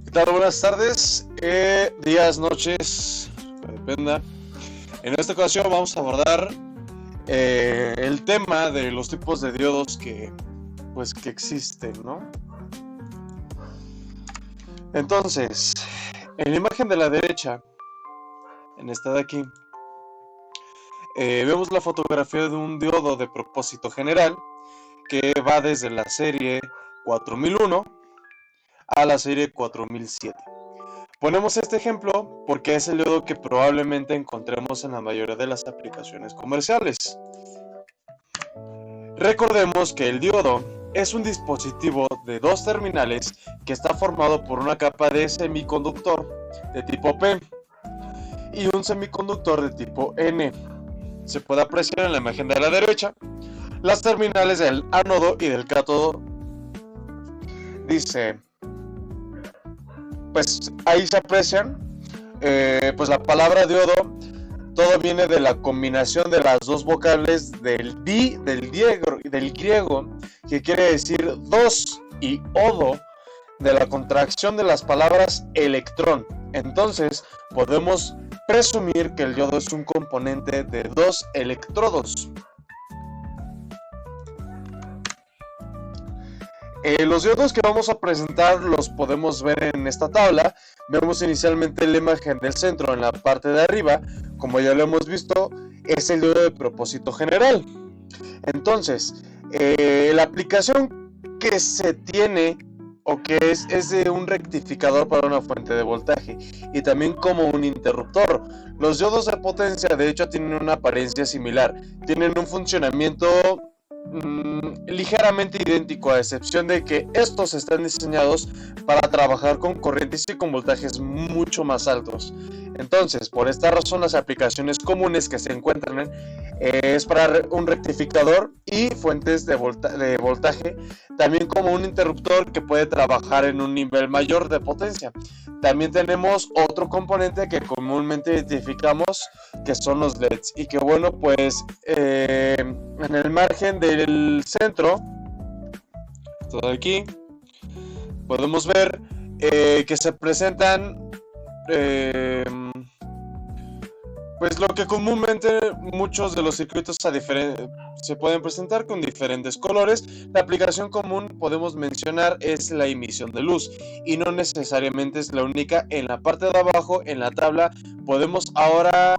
¿Qué tal? Buenas tardes, días, noches, dependa. En esta ocasión vamos a abordar el tema de los tipos de diodos que existen, ¿no? Entonces, en la imagen de la derecha, en esta de aquí, vemos la fotografía de un diodo de propósito general que va desde la serie 4001 a la serie 4007. Ponemos este ejemplo porque es el diodo que probablemente encontremos en la mayoría de las aplicaciones comerciales. Recordemos que el diodo es un dispositivo de dos terminales que está formado por una capa de semiconductor de tipo P y un semiconductor de tipo N. Se puede apreciar en la imagen de la derecha las terminales del ánodo y del cátodo. Dice, pues ahí se aprecian, pues la palabra diodo, todo viene de la combinación de las dos vocales del griego, que quiere decir dos, y odo, de la contracción de las palabras electrón. Entonces podemos presumir que el diodo es un componente de dos electrodos. Los diodos que vamos a presentar los podemos ver en esta tabla. Vemos inicialmente la imagen del centro en la parte de arriba. Como ya lo hemos visto, es el diodo de propósito general. Entonces, la aplicación que se tiene o que es de un rectificador para una fuente de voltaje y también como un interruptor. Los diodos de potencia de hecho tienen una apariencia similar, tienen un funcionamiento ligeramente idéntico, a excepción de que estos están diseñados para trabajar con corrientes y con voltajes mucho más altos. Entonces, por esta razón, las aplicaciones comunes que se encuentran es para un rectificador y fuentes de voltaje, también como un interruptor que puede trabajar en un nivel mayor de potencia. También tenemos otro componente que comúnmente identificamos, que son los LEDs, y que bueno, pues en el margen del centro, todo aquí, podemos ver que se presentan pues lo que comúnmente muchos de los circuitos se pueden presentar con diferentes colores. La aplicación común podemos mencionar es la emisión de luz y no necesariamente es la única. En la parte de abajo, en la tabla, podemos ahora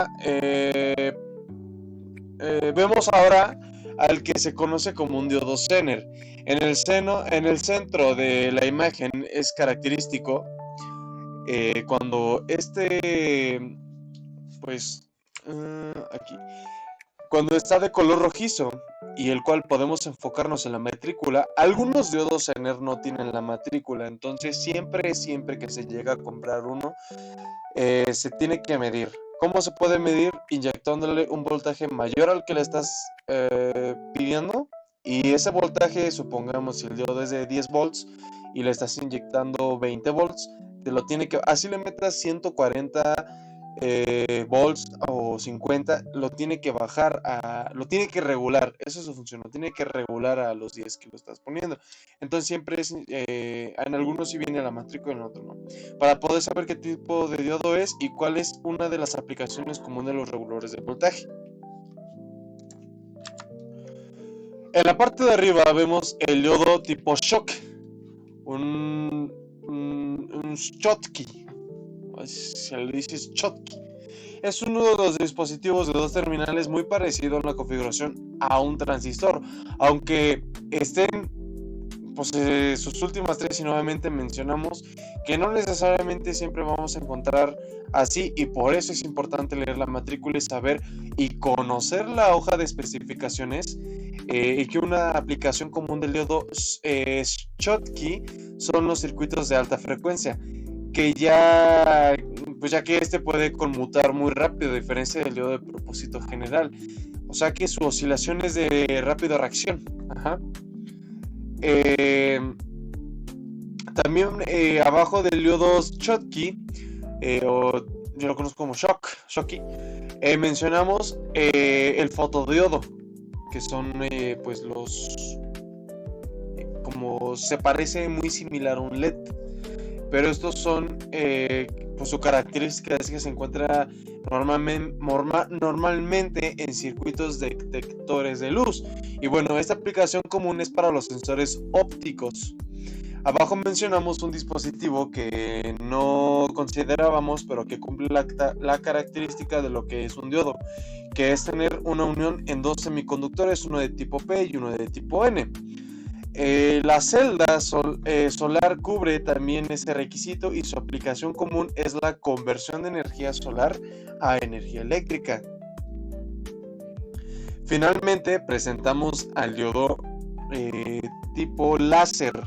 vemos ahora al que se conoce como un diodo Zener. En el centro de la imagen es característico cuando aquí, cuando está de color rojizo y el cual podemos enfocarnos en la matrícula. Algunos diodos Zener no tienen la matrícula, entonces siempre que se llega a comprar uno, se tiene que medir. ¿Cómo se puede medir? Inyectándole un voltaje mayor al que le estás pidiendo, y ese voltaje, supongamos si el diodo es de 10 volts y le estás inyectando 20 volts, te lo tiene que, así le metas 140 volts o 50, lo tiene que bajar lo tiene que regular. Eso es su función, lo tiene que regular a los 10 que lo estás poniendo. Entonces siempre es, en algunos sí viene la matrícula, en otro no, para poder saber qué tipo de diodo es y cuál es una de las aplicaciones comunes de los reguladores de voltaje. En la parte de arriba vemos el diodo tipo Schock, un Schottky, se le dice Schottky. Es uno de los dispositivos de dos terminales muy parecido en la configuración a un transistor, aunque estén pues, sus últimas tres, y nuevamente mencionamos que no necesariamente siempre vamos a encontrar así, y por eso es importante leer la matrícula y saber y conocer la hoja de especificaciones, y que una aplicación común del diodo Schottky son los circuitos de alta frecuencia, que ya que este puede conmutar muy rápido, a diferencia del diodo de propósito general, o sea que su oscilación es de rápida reacción. También abajo del diodo Schottky, o yo lo conozco como Schottky, mencionamos el fotodiodo, que son pues los como se parece muy similar a un LED. pero estos son, pues su característica es que se encuentra normalmente en circuitos detectores de luz. Y bueno, esta aplicación común es para los sensores ópticos. Abajo mencionamos un dispositivo que no considerábamos, pero que cumple la característica de lo que es un diodo, que es tener una unión en dos semiconductores, uno de tipo P y uno de tipo N. La celda solar cubre también ese requisito y su aplicación común es la conversión de energía solar a energía eléctrica. Finalmente presentamos al diodo tipo láser.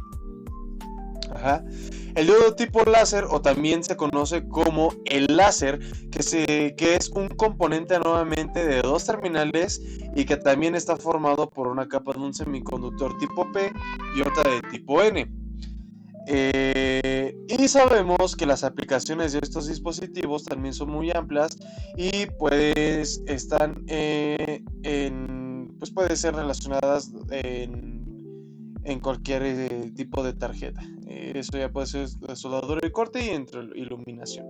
Ajá. El diodo tipo láser, o también se conoce como el láser, que es un componente nuevamente de dos terminales y que también está formado por una capa de un semiconductor tipo P y otra de tipo N. Y sabemos que las aplicaciones de estos dispositivos también son muy amplias y pues están pues puede ser relacionadas en cualquier tipo de tarjeta. Eso ya puede ser de soldadura y corte y entre iluminación.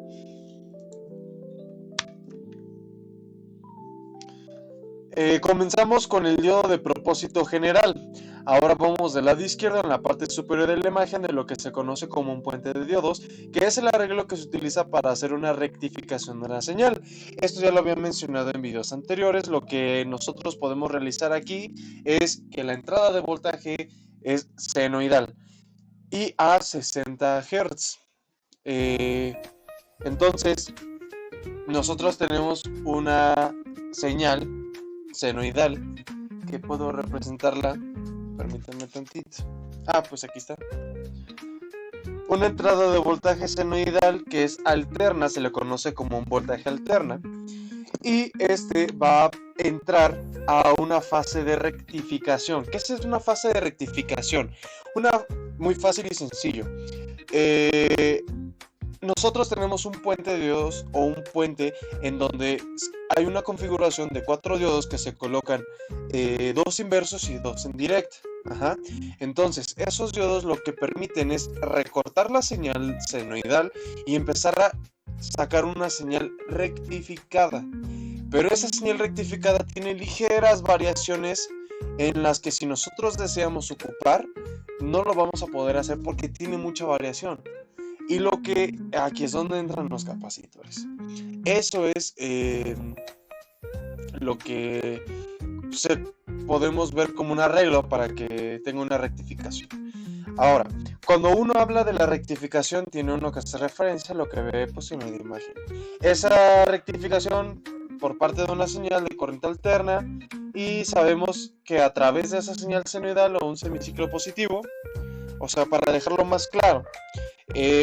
Comenzamos con el diodo de propósito general. Ahora vamos del lado izquierdo en la parte superior de la imagen de lo que se conoce como un puente de diodos, que es el arreglo que se utiliza para hacer una rectificación de la señal. Esto ya lo había mencionado en videos anteriores. Lo que nosotros podemos realizar aquí es que la entrada de voltaje es senoidal y a 60 Hz. Entonces, nosotros tenemos una señal senoidal que puedo representarla. Permítanme tantito. Pues aquí está. Una entrada de voltaje senoidal que es alterna, se le conoce como un voltaje alterna. Y este va a entrar a una fase de rectificación. ¿Qué es una fase de rectificación? Muy fácil y sencillo. Nosotros tenemos un puente de diodos o un puente en donde hay una configuración de 4 diodos que se colocan 2 inversos y 2 en directa. Ajá. Entonces, esos diodos lo que permiten es recortar la señal senoidal y empezar a sacar una señal rectificada. Pero esa señal rectificada tiene ligeras variaciones en las que si nosotros deseamos ocupar, no lo vamos a poder hacer porque tiene mucha variación. Y aquí es donde entran los capacitores. Eso es lo que podemos ver como un arreglo para que tenga una rectificación. Ahora, cuando uno habla de la rectificación, tiene uno que hacer referencia a lo que ve pues, en la imagen. Esa rectificación por parte de una señal de corriente alterna, y sabemos que a través de esa señal senoidal o un semiciclo positivo, o sea, para dejarlo más claro,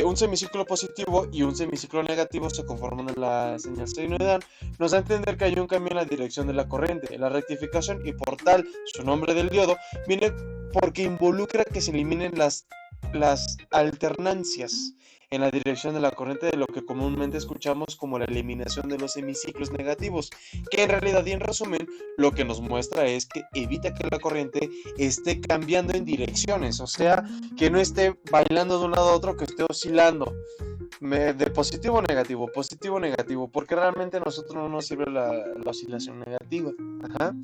un semiciclo positivo y un semiciclo negativo se conforman en la señal senoidal. Nos da a entender que hay un cambio en la dirección de la corriente. La rectificación, y por tal su nombre del diodo, viene porque involucra que se eliminen las alternancias en la dirección de la corriente, de lo que comúnmente escuchamos como la eliminación de los semiciclos negativos, que en realidad y en resumen lo que nos muestra es que evita que la corriente esté cambiando en direcciones, o sea, que no esté bailando de un lado a otro, que esté oscilando de positivo a negativo, porque realmente a nosotros no nos sirve la oscilación negativa. Ajá.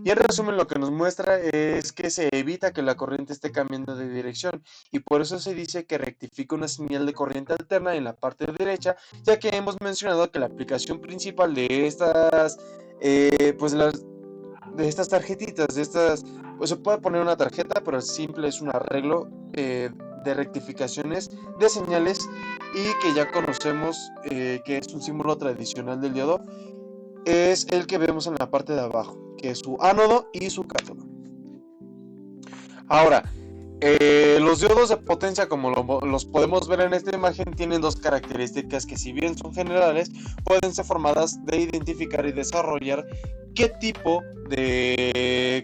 Y en resumen lo que nos muestra es que se evita que la corriente esté cambiando de dirección, y por eso se dice que rectifica una señal de corriente alterna en la parte derecha, ya que hemos mencionado que la aplicación principal de estas de estas tarjetitas, pues se puede poner una tarjeta, pero simple es un arreglo de rectificaciones de señales, y que ya conocemos que es un símbolo tradicional del diodo, es el que vemos en la parte de abajo, que es su ánodo y su cátodo. Ahora, los diodos de potencia, como los podemos ver en esta imagen, tienen dos características que, si bien son generales, pueden ser formadas de identificar y desarrollar qué tipo qué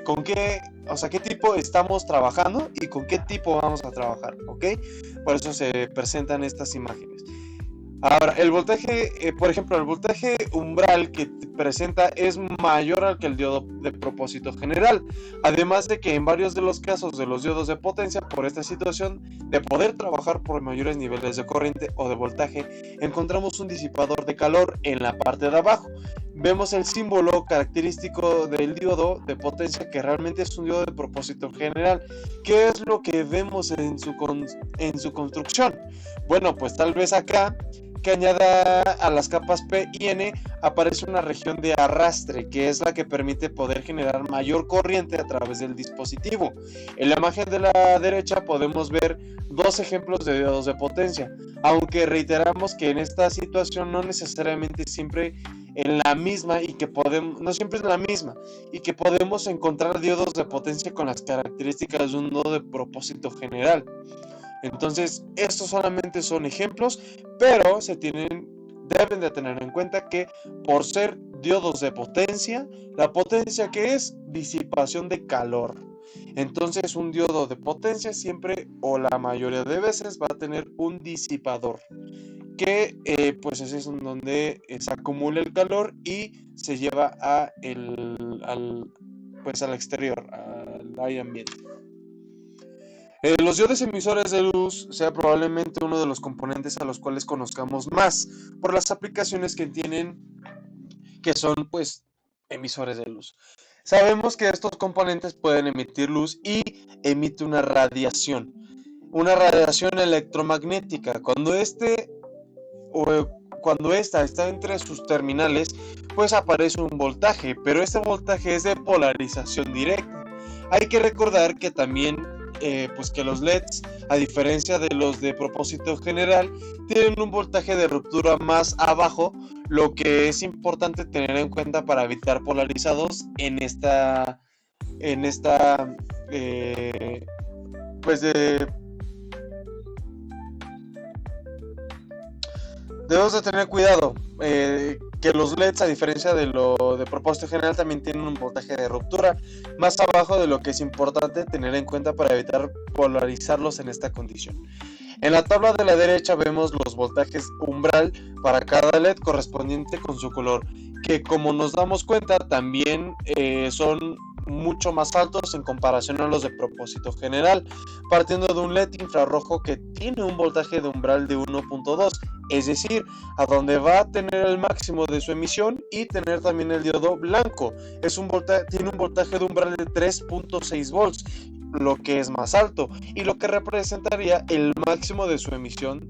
tipo estamos trabajando y con qué tipo vamos a trabajar, ¿ok? Por eso se presentan estas imágenes. Ahora, el voltaje, por ejemplo, el voltaje umbral que presenta es mayor al que el diodo de propósito general. Además de que en varios de los casos de los diodos de potencia, por esta situación de poder trabajar por mayores niveles de corriente o de voltaje, encontramos un disipador de calor en la parte de abajo. Vemos el símbolo característico del diodo de potencia, que realmente es un diodo de propósito general. ¿Qué es lo que vemos en su construcción? Bueno, pues tal vez acá, que añada a las capas P y N, aparece una región de arrastre, que es la que permite poder generar mayor corriente a través del dispositivo. En la imagen de la derecha podemos ver dos ejemplos de diodos de potencia, aunque reiteramos que en esta situación no necesariamente siempre en la misma y que podemos, no siempre es la misma, y que podemos encontrar diodos de potencia con las características de un nodo de propósito general. Entonces, estos solamente son ejemplos, pero deben de tener en cuenta que por ser diodos de potencia, la potencia que es disipación de calor. Entonces, un diodo de potencia siempre o la mayoría de veces va a tener un disipador, que pues es en donde se acumula el calor y se lleva al exterior, al aire ambiente. Los diodos emisores de luz sea probablemente uno de los componentes a los cuales conozcamos más por las aplicaciones que tienen, que son pues emisores de luz. Sabemos que estos componentes pueden emitir luz y emite una radiación electromagnética. Cuando esta está entre sus terminales, pues aparece un voltaje, pero este voltaje es de polarización directa. Hay que recordar que también pues que los LEDs, a diferencia de los de propósito general, tienen un voltaje de ruptura más abajo, lo que es importante tener en cuenta para evitar polarizados en esta pues debemos de tener cuidado, que los LEDs, a diferencia de lo de propósito general, también tienen un voltaje de ruptura más abajo, de lo que es importante tener en cuenta para evitar polarizarlos en esta condición. En la tabla de la derecha vemos los voltajes umbral para cada LED correspondiente con su color, que como nos damos cuenta también son mucho más altos en comparación a los de propósito general, partiendo de un LED infrarrojo que tiene un voltaje de umbral de 1.2, es decir, a donde va a tener el máximo de su emisión, y tener también el diodo blanco, tiene un voltaje de umbral de 3.6 volts, lo que es más alto y lo que representaría el máximo de su emisión.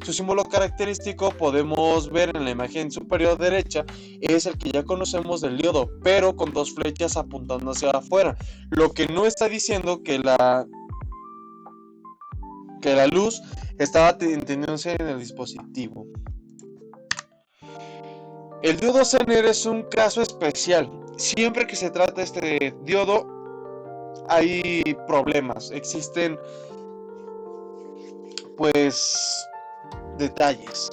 Su símbolo característico podemos ver en la imagen superior derecha, es el que ya conocemos del diodo, pero con dos flechas apuntando hacia afuera, lo que no está diciendo que la luz estaba teniéndose en el dispositivo. El diodo Zener es un caso especial. Siempre que se trata este diodo hay problemas, existen pues detalles.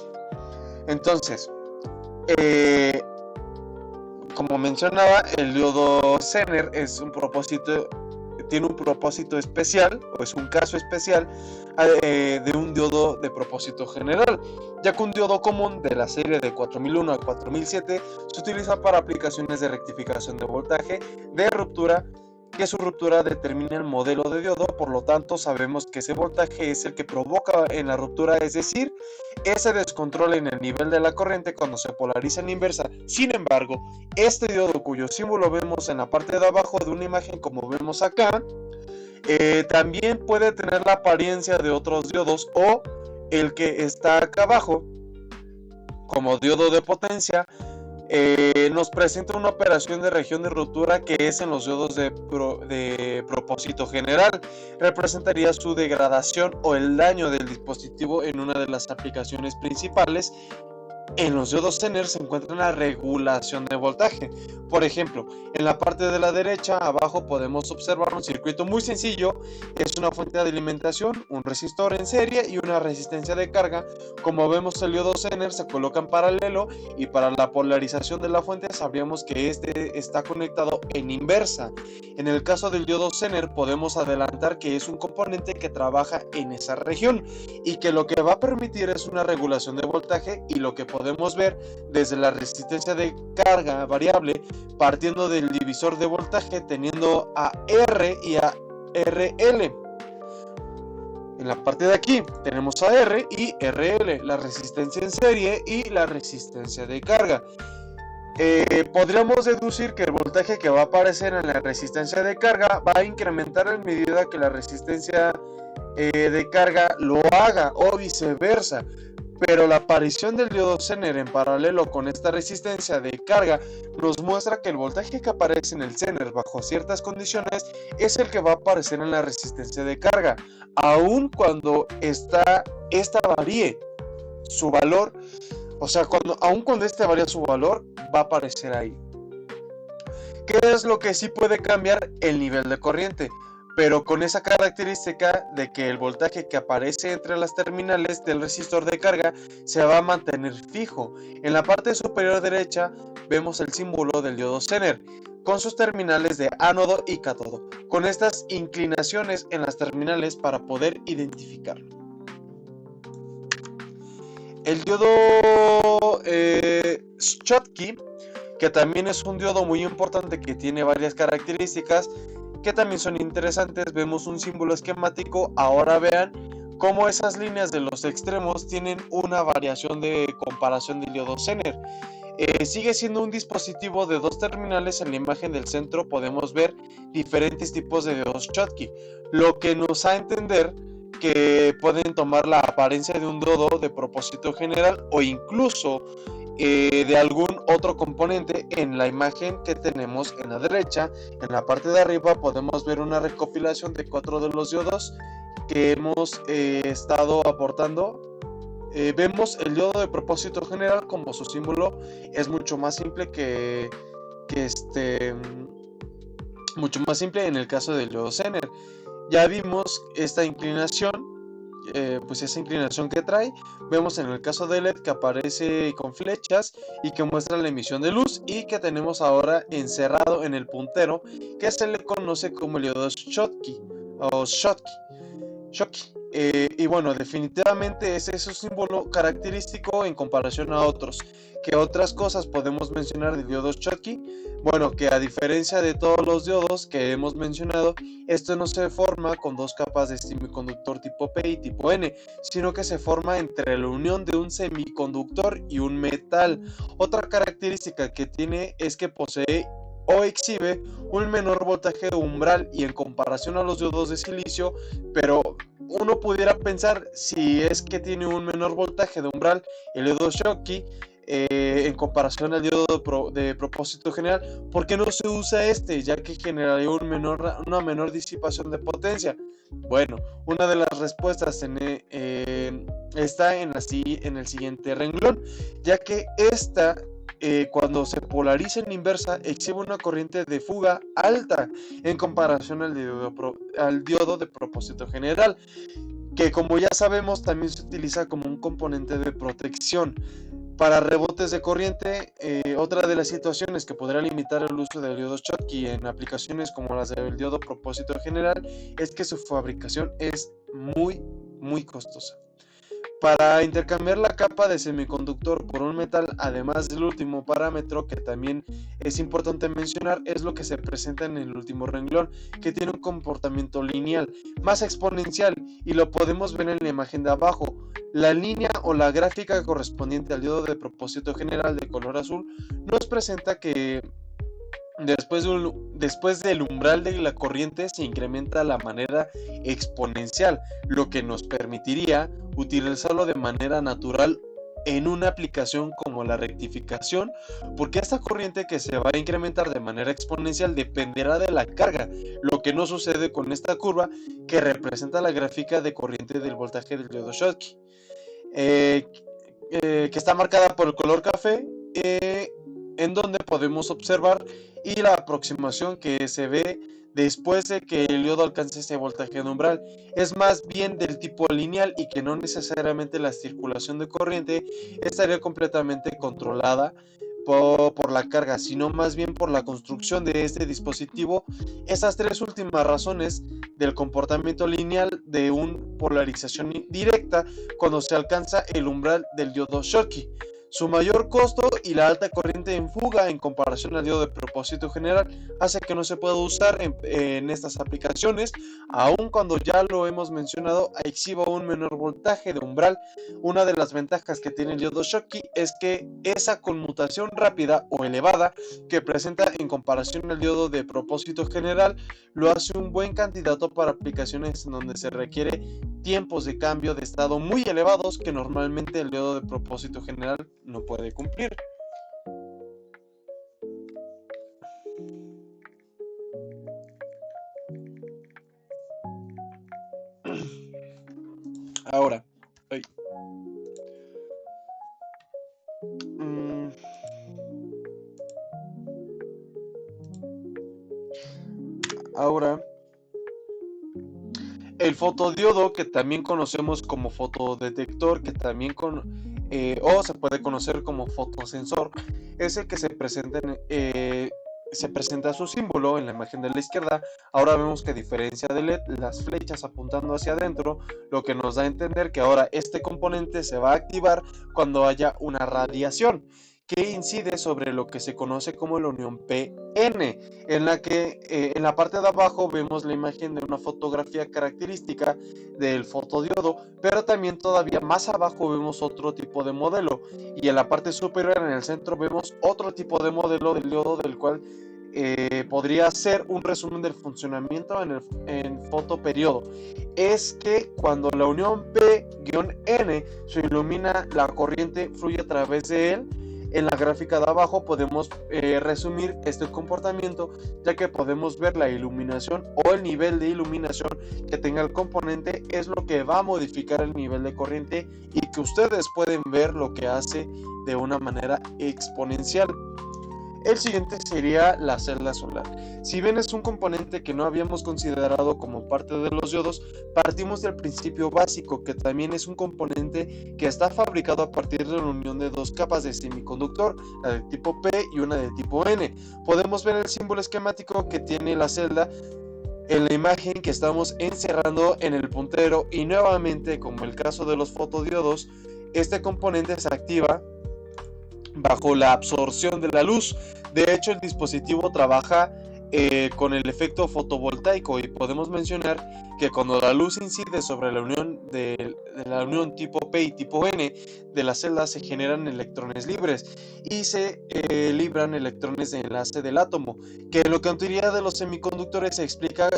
Entonces, como mencionaba, el diodo Zener tiene un propósito especial, o es un caso especial de un diodo de propósito general, ya que un diodo común de la serie de 4001 a 4007 se utiliza para aplicaciones de rectificación de voltaje, de ruptura, que su ruptura determina el modelo de diodo. Por lo tanto, sabemos que ese voltaje es el que provoca en la ruptura, es decir, ese descontrol en el nivel de la corriente cuando se polariza en inversa. Sin embargo, este diodo, cuyo símbolo vemos en la parte de abajo de una imagen como vemos acá, también puede tener la apariencia de otros diodos, o el que está acá abajo como diodo de potencia, nos presenta una operación de región de ruptura que es en los diodos de propósito general. Representaría su degradación o el daño del dispositivo en una de las aplicaciones principales En los diodos Zener se encuentra una regulación de voltaje. Por ejemplo, en la parte de la derecha, abajo podemos observar un circuito muy sencillo. Es una fuente de alimentación, un resistor en serie y una resistencia de carga. Como vemos, el diodo Zener se coloca en paralelo y para la polarización de la fuente sabríamos que este está conectado en inversa. En el caso del diodo Zener podemos adelantar que es un componente que trabaja en esa región y que lo que va a permitir es una regulación de voltaje, y lo que podemos ver desde la resistencia de carga variable partiendo del divisor de voltaje teniendo a R y a RL. En la parte de aquí tenemos a R y RL, la resistencia en serie y la resistencia de carga. Podríamos deducir que el voltaje que va a aparecer en la resistencia de carga va a incrementar en medida que la resistencia de carga lo haga, o viceversa. Pero la aparición del diodo Zener en paralelo con esta resistencia de carga nos muestra que el voltaje que aparece en el Zener bajo ciertas condiciones es el que va a aparecer en la resistencia de carga, aun cuando esta varíe su valor. O sea, aun cuando este varía su valor, va a aparecer ahí. ¿Qué es lo que sí puede cambiar? El nivel de corriente, pero con esa característica de que el voltaje que aparece entre las terminales del resistor de carga se va a mantener fijo. En la parte superior derecha vemos el símbolo del diodo Zener con sus terminales de ánodo y cátodo, con estas inclinaciones en las terminales para poder identificarlo. El diodo Schottky, que también es un diodo muy importante que tiene varias características que también son interesantes. Vemos un símbolo esquemático. Ahora vean cómo esas líneas de los extremos tienen una variación de comparación del diodo Zener. Sigue siendo un dispositivo de dos terminales. En la imagen del centro podemos ver diferentes tipos de diodos Schottky, lo que nos da a entender que pueden tomar la apariencia de un diodo de propósito general o incluso de algún otro componente. En la imagen que tenemos en la derecha, en la parte de arriba podemos ver una recopilación de 4 de los diodos que hemos estado aportando. Vemos el diodo de propósito general, como su símbolo es mucho más simple mucho más simple en el caso del diodo Zener. Ya vimos esta inclinación, pues esa inclinación que trae. Vemos en el caso de LED que aparece con flechas y que muestra la emisión de luz, y que tenemos ahora encerrado en el puntero, que se le conoce como el diodo Schottky o Schottky. Y bueno, definitivamente ese es un símbolo característico en comparación a otros. ¿Qué otras cosas podemos mencionar del diodo Schottky? Bueno, que a diferencia de todos los diodos que hemos mencionado, esto no se forma con dos capas de semiconductor tipo P y tipo N, sino que se forma entre la unión de un semiconductor y un metal. Otra característica que tiene es que posee o exhibe un menor voltaje de umbral y en comparación a los diodos de silicio, pero uno pudiera pensar, si es que tiene un menor voltaje de umbral el diodo Schottky en comparación al diodo de propósito general, ¿por qué no se usa este? Ya que generaría una menor disipación de potencia. Bueno, una de las respuestas está en el siguiente renglón, ya que esta cuando se polariza en inversa exhibe una corriente de fuga alta en comparación al diodo de propósito general, que como ya sabemos también se utiliza como un componente de protección para rebotes de corriente. Otra de las situaciones que podría limitar el uso del diodo Schottky en aplicaciones como las del diodo propósito general es que su fabricación es muy costosa. Para intercambiar la capa de semiconductor por un metal, además del último parámetro que también es importante mencionar, es lo que se presenta en el último renglón, que tiene un comportamiento lineal, más exponencial, y lo podemos ver en la imagen de abajo. La línea o la gráfica correspondiente al diodo de propósito general de color azul nos presenta que después del umbral de la corriente se incrementa de la manera exponencial, lo que nos permitiría utilizarlo de manera natural en una aplicación como la rectificación, porque esta corriente que se va a incrementar de manera exponencial dependerá de la carga, lo que no sucede con esta curva que representa la gráfica de corriente del voltaje del diodo Schottky. que está marcada por el color café, en donde podemos observar y la aproximación que se ve después de que el diodo alcance ese voltaje de umbral. Es más bien del tipo lineal y que no necesariamente la circulación de corriente estaría completamente controlada por la carga, sino más bien por la construcción de este dispositivo. Esas tres últimas razones del comportamiento lineal de una polarización directa cuando se alcanza el umbral del diodo Schottky. Su mayor costo y la alta corriente en fuga en comparación al diodo de propósito general hace que no se pueda usar en estas aplicaciones, aun cuando ya lo hemos mencionado, exhiba un menor voltaje de umbral. Una de las ventajas que tiene el diodo Schottky es que esa conmutación rápida o elevada que presenta en comparación al diodo de propósito general lo hace un buen candidato para aplicaciones en donde se requiere tiempos de cambio de estado muy elevados que normalmente el diodo de propósito general no puede cumplir. Ahora, ahora el fotodiodo, que también conocemos como fotodetector, que también o se puede conocer como fotosensor, es el que se presenta su símbolo en la imagen de la izquierda. Ahora vemos que a diferencia del LED, las flechas apuntando hacia adentro, lo que nos da a entender que ahora este componente se va a activar cuando haya una radiación que incide sobre lo que se conoce como la unión PN, en la que en la parte de abajo vemos la imagen de una fotografía característica del fotodiodo, pero también todavía más abajo vemos otro tipo de modelo, y en la parte superior en el centro vemos otro tipo de modelo del diodo, del cual podría ser un resumen del funcionamiento en fotoperiodo. Es que cuando la unión P-N se ilumina, la corriente fluye a través de él. En la gráfica de abajo podemos resumir este comportamiento, ya que podemos ver la iluminación o el nivel de iluminación que tenga el componente es lo que va a modificar el nivel de corriente, y que ustedes pueden ver lo que hace de una manera exponencial. El siguiente sería la celda solar. Si bien es un componente que no habíamos considerado como parte de los diodos, partimos del principio básico, que también es un componente que está fabricado a partir de la unión de dos capas de semiconductor, la de tipo P y una de tipo N. Podemos ver el símbolo esquemático que tiene la celda en la imagen que estamos encerrando en el puntero, y nuevamente, como el caso de los fotodiodos, este componente se activa bajo la absorción de la luz. De hecho, el dispositivo trabaja con el efecto fotovoltaico, y podemos mencionar que cuando la luz incide sobre la unión de la unión tipo P y tipo N de la celda, se generan electrones libres y se libran electrones de enlace del átomo, que en lo que teoría de los semiconductores se explica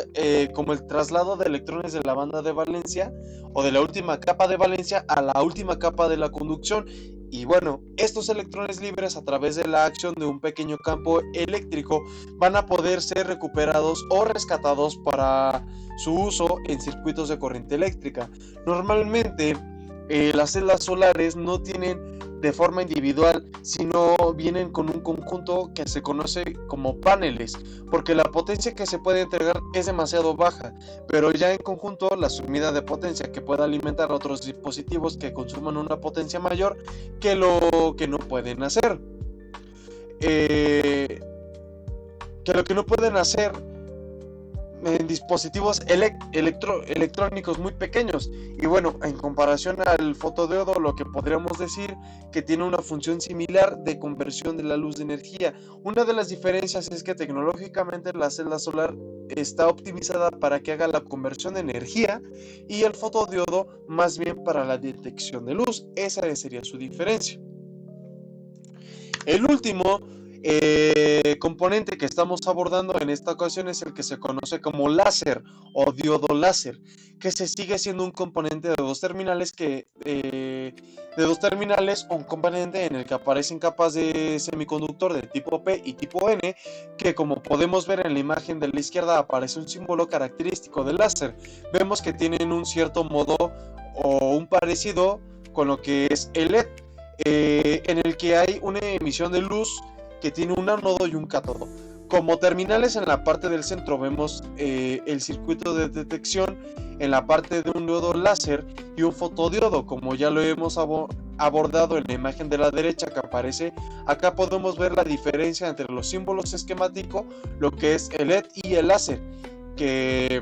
como el traslado de electrones de la banda de valencia o de la última capa de valencia a la última capa de la conducción. Y bueno, estos electrones libres, a través de la acción de un pequeño campo eléctrico, van a poder ser recuperados o rescatados para su uso en circuitos de corriente eléctrica. Normalmente las celdas solares no tienen de forma individual, sino vienen con un conjunto que se conoce como paneles, porque la potencia que se puede entregar es demasiado baja, pero ya en conjunto la subida de potencia que pueda alimentar a otros dispositivos que consuman una potencia mayor que lo que no pueden hacer. Que lo que no pueden hacer en dispositivos electrónicos muy pequeños. Y bueno, en comparación al fotodiodo, lo que podríamos decir que tiene una función similar de conversión de la luz de energía. Una de las diferencias es que tecnológicamente la celda solar está optimizada para que haga la conversión de energía, y el fotodiodo más bien para la detección de luz. Esa sería su diferencia. El último componente que estamos abordando en esta ocasión es el que se conoce como láser o diodo láser, que se sigue siendo un componente de dos terminales un componente en el que aparecen capas de semiconductor de tipo P y tipo N, que como podemos ver en la imagen de la izquierda aparece un símbolo característico del láser. Vemos que tienen un cierto modo o un parecido con lo que es el LED. en el que hay una emisión de luz que tiene un ánodo y un cátodo. Como terminales en la parte del centro vemos el circuito de detección en la parte de un diodo láser y un fotodiodo, como ya lo hemos abordado en la imagen de la derecha que aparece. Acá podemos ver la diferencia entre los símbolos esquemáticos, lo que es el LED y el láser, que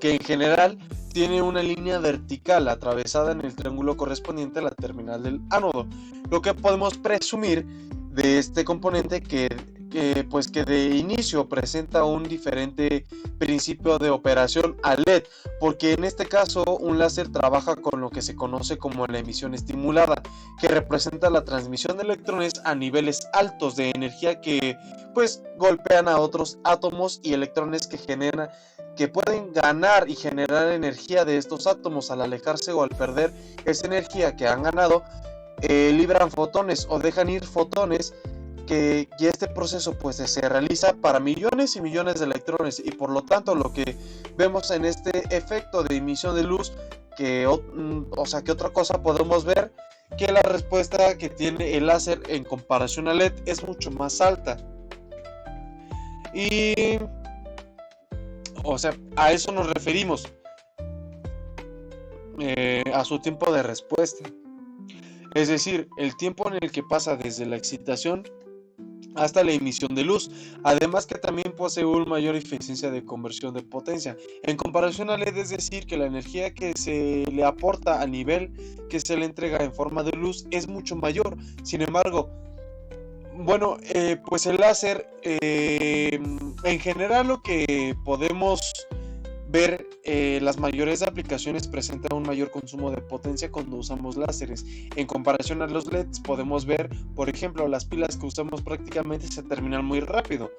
en general tiene una línea vertical atravesada en el triángulo correspondiente a la terminal del ánodo. Lo que podemos presumir de este componente que de inicio presenta un diferente principio de operación al LED, porque en este caso un láser trabaja con lo que se conoce como la emisión estimulada, que representa la transmisión de electrones a niveles altos de energía que pues golpean a otros átomos y electrones que pueden ganar y generar energía de estos átomos. Al alejarse o al perder esa energía que han ganado, libran fotones o dejan ir fotones, y este proceso pues se realiza para millones y millones de electrones, y por lo tanto lo que vemos en este efecto de emisión de luz, que otra cosa podemos ver que la respuesta que tiene el láser en comparación al LED es mucho más alta. Y a eso nos referimos, a su tiempo de respuesta. Es decir, el tiempo en el que pasa desde la excitación hasta la emisión de luz. Además que también posee una mayor eficiencia de conversión de potencia en comparación al LED, es decir, que la energía que se le aporta a nivel que se le entrega en forma de luz es mucho mayor. Sin embargo, pues el láser, en general lo que podemos ver, las mayores aplicaciones presentan un mayor consumo de potencia cuando usamos láseres. En comparación a los LEDs podemos ver, por ejemplo, las pilas que usamos prácticamente se terminan muy rápido,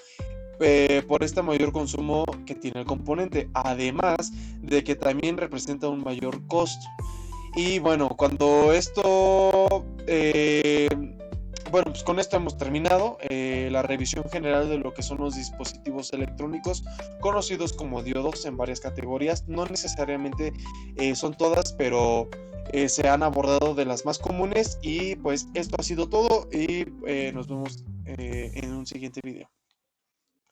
por este mayor consumo que tiene el componente, además de que también representa un mayor costo. Y bueno, cuando esto pues con esto hemos terminado la revisión general de lo que son los dispositivos electrónicos conocidos como diodos en varias categorías. No necesariamente son todas, pero se han abordado de las más comunes. Y pues esto ha sido todo, y nos vemos en un siguiente video.